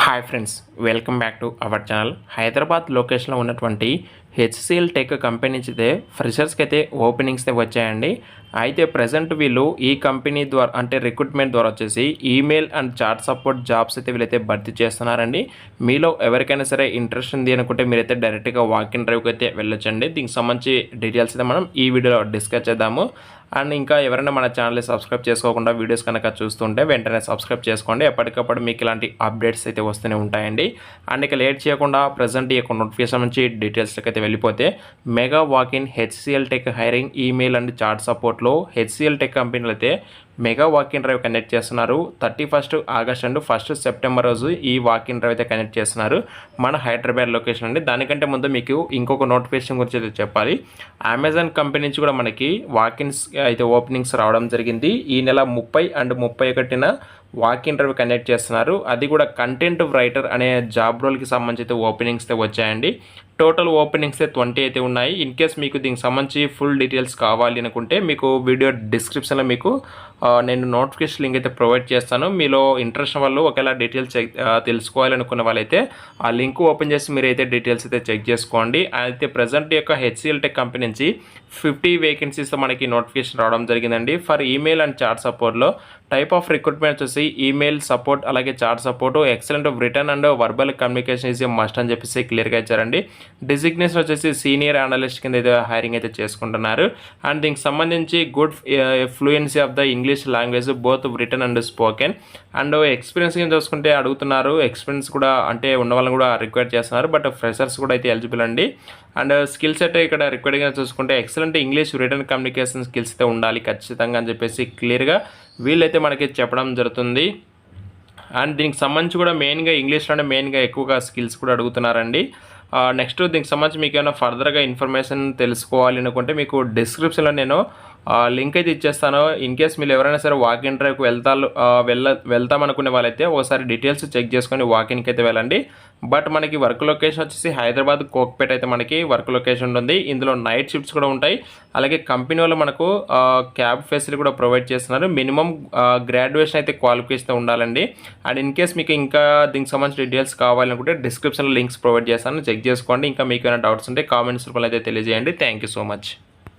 Hi friends, welcome back to our channel. Hyderabad లొకేషన్లో ఉన్నటువంటి HCl tech company నుంచి అయితే ఫ్రెషర్స్కి అయితే ఓపెనింగ్స్ అయితే వచ్చాయండి. అయితే ప్రజెంట్ వీళ్ళు ఈ కంపెనీ ద్వారా అంటే రిక్రూట్మెంట్ ద్వారా వచ్చేసి email and chat support jobs అయితే వీళ్ళైతే భర్తీ చేస్తున్నారండి. మీలో ఎవరికైనా సరే ఇంట్రెస్ట్ ఉంది అనుకుంటే మీరైతే డైరెక్ట్గా వాకిన్ డ్రైవ్కి అయితే వెళ్ళొచ్చండి. దీనికి సంబంధించి డీటెయిల్స్ అయితే మనం ఈ వీడియోలో డిస్కస్ చేద్దాము. అండ్ ఇంకా ఎవరైనా మన ఛానల్ని సబ్స్క్రైబ్ చేసుకోకుండా వీడియోస్ కనుక చూస్తుంటే వెంటనే సబ్స్క్రైబ్ చేసుకోండి. ఎప్పటికప్పుడు మీకు ఇలాంటి అప్డేట్స్ అయితే వస్తూనే ఉంటాయండి. అండ్ ఇక లేట్ చేయకుండా ప్రజెంట్ ఈ యొక్క నోటిఫికేషన్ నుంచి డీటెయిల్స్కి అయితే వెళ్ళిపోతే mega walk in HCL tech hiring email and chat సపోర్ట్లో హెచ్సిఎల్ టెక్ కంపెనీలు అయితే మెగా వాకిన్ డ్రైవ్ కండక్ట్ చేస్తున్నారు. 31 ఆగస్ట్ అండ్ 1 సెప్టెంబర్ రోజు ఈ వాకిన్ డ్రైవ్ అయితే కండక్ట్ చేస్తున్నారు మన హైదరాబాద్ లొకేషన్ అండి. దానికంటే ముందు మీకు ఇంకొక నోటిఫికేషన్ గురించి అయితే చెప్పాలి. అమెజాన్ కంపెనీ నుంచి కూడా మనకి వాకిన్స్ అయితే ఓపెనింగ్స్ రావడం జరిగింది. ఈ నెల 30 అండ్ 31న వాకిన్ డ్రైవ్ కండక్ట్ చేస్తున్నారు. అది కూడా కంటెంట్ రైటర్ అనే జాబ్ రోల్కి సంబంధించి అయితే ఓపెనింగ్స్ అయితే వచ్చాయండి. టోటల్ ఓపెనింగ్స్ 20 అయితే ఉన్నాయి. ఇన్ కేస్ మీకు దీనికి సంబంధించి ఫుల్ డీటెయిల్స్ కావాలి అనుకుంటే మీకు వీడియో డిస్క్రిప్షన్లో మీకు నేను నోటిఫికేషన్ లింక్ అయితే ప్రొవైడ్ చేస్తాను. మీలో ఇంట్రెస్ట్ వాళ్ళు ఒకవేళ డీటెయిల్స్ తెలుసుకోవాలనుకున్న వాళ్ళైతే ఆ లింక్ ఓపెన్ చేసి మీరైతే డీటెయిల్స్ అయితే చెక్ చేసుకోండి. అయితే ప్రజెంట్ యొక్క హెచ్సిఎల్ టెక్ కంపెనీ నుంచి 50 వేకెన్సీస్ మనకి నోటిఫికేషన్ రావడం జరిగిందండి. ఫర్ ఈమెయిల్ అండ్ చాట్ సపోర్ట్లో టైప్ ఆఫ్ రిక్రూట్మెంట్ వచ్చేసి ఈమెయిల్ సపోర్ట్ అలాగే chat support excellent written and verbal communication is must అని చెప్పేసి క్లియర్గా ఇచ్చారండి. డిజిగ్నేషన్ వచ్చేసి సీనియర్ అనలిస్ట్ కింద అయితే హైరింగ్ అయితే చేసుకుంటున్నారు. అండ్ దీనికి సంబంధించి good fluency of the English language both return and spoken. And experience కింద చూసుకుంటే అడుగుతున్నారు. ఎక్స్పీరియన్స్ కూడా అంటే ఉన్న వాళ్ళని కూడా రిక్వైర్ చేస్తున్నారు. బట్ ఫ్రెషర్స్ కూడా అయితే ఎలిజిబుల్ అండి. అండ్ స్కిల్ సెట్ ఇక్కడ రిక్వైర్డ్గా చూసుకుంటే excellent English return communication skills అయితే ఉండాలి ఖచ్చితంగా అని చెప్పేసి క్లియర్గా వీళ్ళైతే మనకి చెప్పడం జరుగుతుంది. అండ్ దీనికి సంబంధించి కూడా మెయిన్గా ఇంగ్లీష్లోనే మెయిన్గా ఎక్కువగా స్కిల్స్ కూడా అడుగుతున్నారండి. నెక్స్ట్ దీనికి సంబంధించి మీకు ఏమైనా ఫర్దర్గా ఇన్ఫర్మేషన్ తెలుసుకోవాలి అనుకుంటే మీకు డిస్క్రిప్షన్లో నేను లింక్ అయితే ఇచ్చేస్తాను. ఇన్ కేస్ మీరు ఎవరైనా సరే వాకిన్ డ్రైవ్కి వెళ్తామనుకునే వాళ్ళైతే ఒకసారి డీటెయిల్స్ చెక్ చేసుకొని వాకిన్కి అయితే వెళ్ళండి. బట్ మనకి వర్క్ లొకేషన్ వచ్చేసి హైదరాబాద్ కోక్పేట అయితే మనకి వర్క్ లొకేషన్ ఉంటుంది. ఇందులో నైట్ షిఫ్ట్స్ కూడా ఉంటాయి. అలాగే కంపెనీ వాళ్ళు మనకు క్యాబ్ ఫెసిలిటీ కూడా ప్రొవైడ్ చేస్తున్నారు. మినిమం గ్రాడ్యుయేషన్ అయితే క్వాలిఫికేషన్ ఉండాలండి. అండ్ ఇన్ కేస్ మీకు ఇంకా దీనికి సంబంధించిన డీటెయిల్స్ కావాలనుకుంటే డిస్క్రిప్షన్లో లింక్స్ ప్రొవైడ్ చేస్తాను, చెక్ చేసుకోండి. ఇంకా మీకు ఏమైనా డౌట్స్ ఉంటే కామెంట్స్ రూపంలో అయితే తెలియజేయండి. Thank you so much.